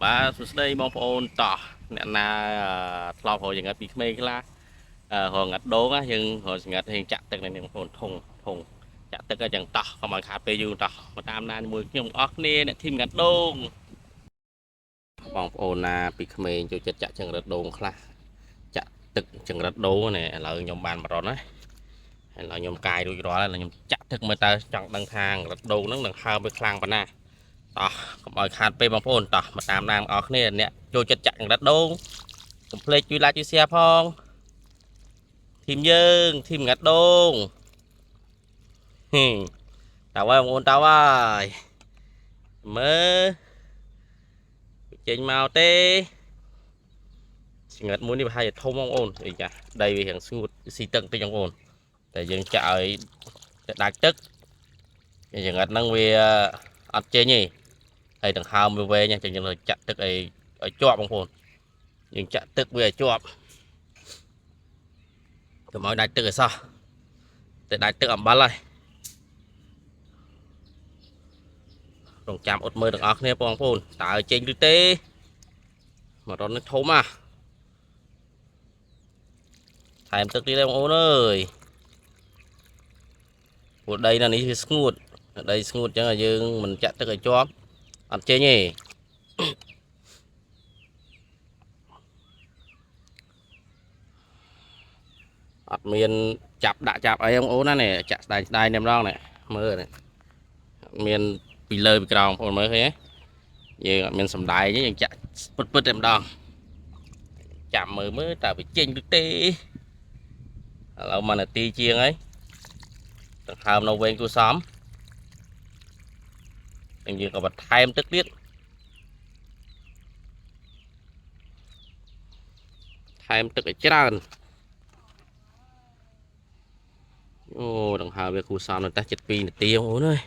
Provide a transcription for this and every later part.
បាទសួស្តីបងប្អូនតោះអ្នកណាធ្លាប់រកចង្រិតពីក្មេងខ្លះរកងាត់ដូងយើងរកចង្រិតហេងចាក់ទឹកនេះបងប្អូនធុងចាក់ទឹកអញ្ចឹងតោះកុំឲ្យខាតពេលយូរតោះមកតាមណាជាមួយខ្ញុំអស់គ្នាអ្នកធីមងាត់ដូងបងប្អូនណាពីក្មេងចូលចិត្តចាក់ចង្រិតដូងខ្លះចាក់ទឹកចង្រិតដូងនេះឥឡូវខ្ញុំបានបរនណាឥឡូវខ្ញុំកាយរួចរាល់ហើយខ្ញុំចាក់ទឹកមើលតើចង់ដឹងថាចង្រិតដូងហ្នឹងនឹងហើរវាខ្លាំងប៉ុណ្ណាតោះកុំឲ្យខាតពេលបងប្អូនតោះមកតាមណាមអស់គ្នាអ្នកចូលចិត្តចាក់ចង្រិតដូងកុំភ្លេចជួយ like ជួយ share ផងធីមយើងធីមងាត់ដូងតើហើយបងប្អូនតើហើយមើលចេញមកទេចង្រិតមួយនេះប្រហែលជាធំបងប្អូនអីចាដីវារៀងស្ងួតស៊ីទឹកតិចបងប្អូនតែយើងចាក់ឲ្យដាច់ទឹកចង្រិតហ្នឹងវាអត់ចេញទេហើយដង្ហើមវាវែងចឹងយើងចាក់ទឹកឲ្យជាប់បងប្អូនយើងចាក់ទឹកវាឲ្យជាប់កុំឲ្យដាច់ទឹកឲ្យសោះតែដាច់ទឹកអំបិលហើយរងចាំអត់មើលទាំងអស់គ្នាបងប្អូនតើចេញឬទេមករត់នេះធំថែមទឹកទៀតទេបងប្អូនអើយព្រោះដីនៅនេះវាស្ងួតដីស្ងួតចឹងយើងមិនចាក់ទឹកឲ្យជាប់អត់ចេញទេអត់មានដាក់អីបងប្អូនណានេះចាក់ស្ដាយតែម្ដងនេះមើលនេះមានពីលើពីក្រោមបងប្អូនមើលឃើញទេយើងអត់មានសំដែងទេយើងចាក់ពិតតែម្ដងចាំមើលតើវាចេញឬទេឥឡូវ1នាទីជាងហើយដង្ហើមនៅវែងគួរសមយើងក៏បន្ថែមទឹកទៀតថែមទឹកឲ្យច្រើនអូដង្ហើមវាគួរសមតែជិត2នាទីបងប្អូនអើយ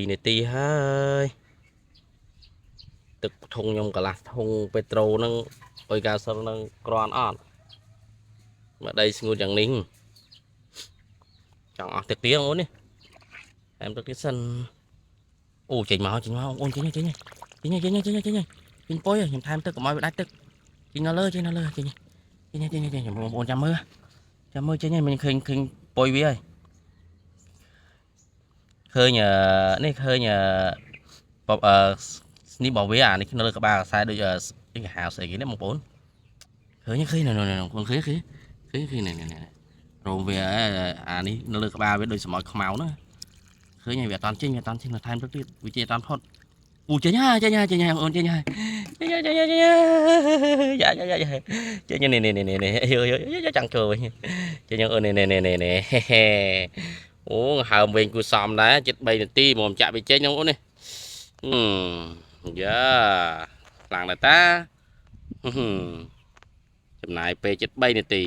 2នាទីហើយទឹកធុងខ្ញុំកន្លះធុងពេត្រូហ្នឹងអុយកាសិលហ្នឹងក្រាន់អត់មកដីស្ងួតយ៉ាងនេះចង់អស់ទឹកទៀតបងប្អូននេះថែមទឹកទៀតសិនអូចេញមកបងប្អូនចេញពុយខ្ញុំថែមទឹកកុំឲ្យវាដាច់ទឹកចេញនៅលើចេញបងប្អូនចាំមើលចេញហើយmìnhឃើញពុយវាហើយឃើញនេះឃើញស្នីបរបស់វាអានេះនៅលើក្បាលខ្សែដូចគេហៅស្អីគេនេះបងប្អូនឃើញណ៎បងប្អូនឃើញនេះរោមវាអានេះនៅលើក្បាលវាដូចសម្អល់ខ្មៅណាឃើញហើយវាអត់តាន់ចេញថែមទឹកទៀតវាចេញអត់តាន់ផុតអូចេញហើយបងប្អូនចេញហើយចេញនេះចាំងចូលវិញចេញអូននេះអូហើមវិញគួរសមដែរជិត3នាទីមកចាក់វាចេញបងប្អូននេះយ៉ាខ្លាំងណាស់តាចំណាយពេលជិត3នាទី